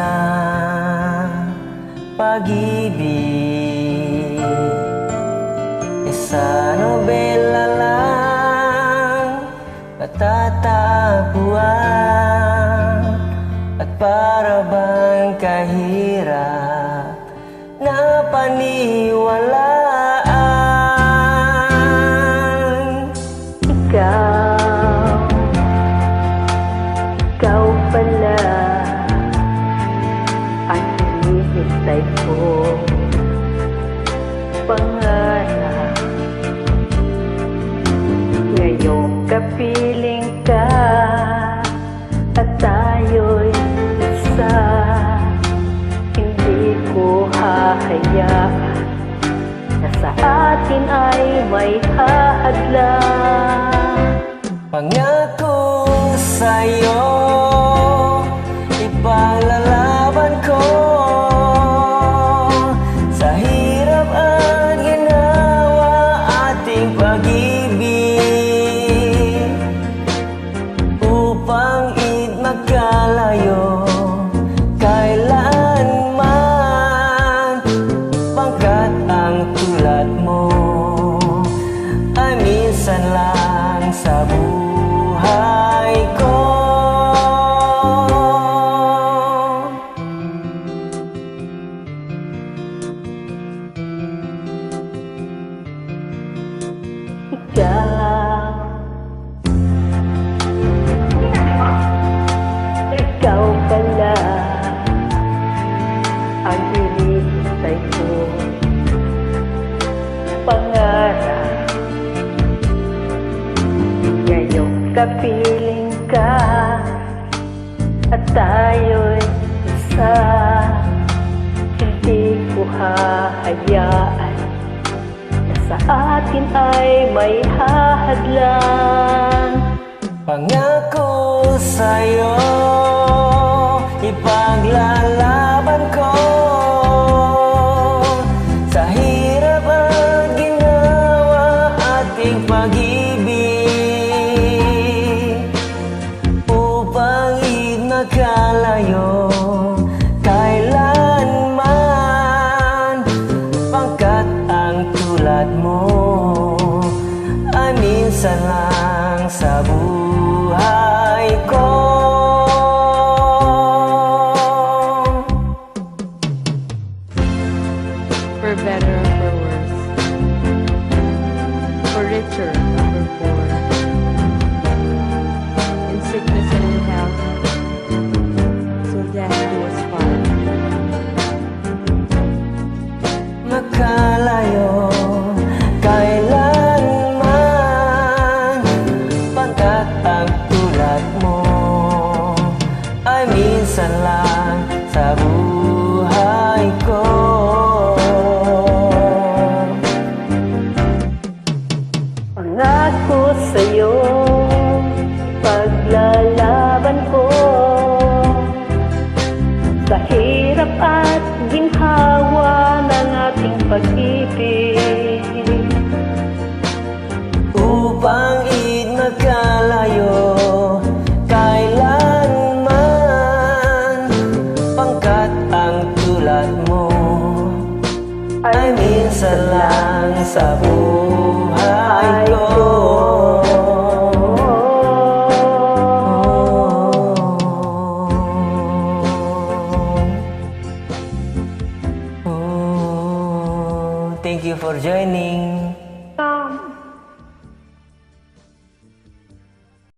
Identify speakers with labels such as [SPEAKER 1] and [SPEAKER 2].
[SPEAKER 1] sa pag-ibig. Sa nobela lang natatagpuan, at para bang kahirap na paniwalaan.
[SPEAKER 2] Ikaw pala ang hinihintay ko, pangarap. Ngayong kapiling ka at tayo'y isa, hindi ko hahayaan na sa atin ay may hahadlang.
[SPEAKER 1] Pangako sa'yo, ipaglalaban ko sa hirap at ginawa ating pag-ibig, upang magkalayo kailanman. Pangkat ang tulad mo ay minsan lang sa buhay ko.
[SPEAKER 2] Ikaw pala ang hinihintay ko, pangarap. Ngayong kapiling ka at tayo'y isa, hindi ko hahayaan na sa atin ay may hahadlang.
[SPEAKER 1] Pangako sa'yo, ipaglalaban ko sa hirap at ginawa ating pag-ibig, upang magkalayo kailanman. Pangkat ang tulad mo ay minsan lang sa buhay ko.
[SPEAKER 3] For better or for worse, for richer or for poor, in sickness and in health, so death do us part.
[SPEAKER 1] Magkalayo kailanman, pagkat ang tulad mo ay minsan lang sa buhay ko.
[SPEAKER 2] Pangako sa'yo, paglalaban ko sa hirap at ginhawa ng ating pag-ibig,
[SPEAKER 1] upang magkalayo kailanman. Pangkat ang tulad mo ay minsan lang sa buhay ko. Thank you for joining.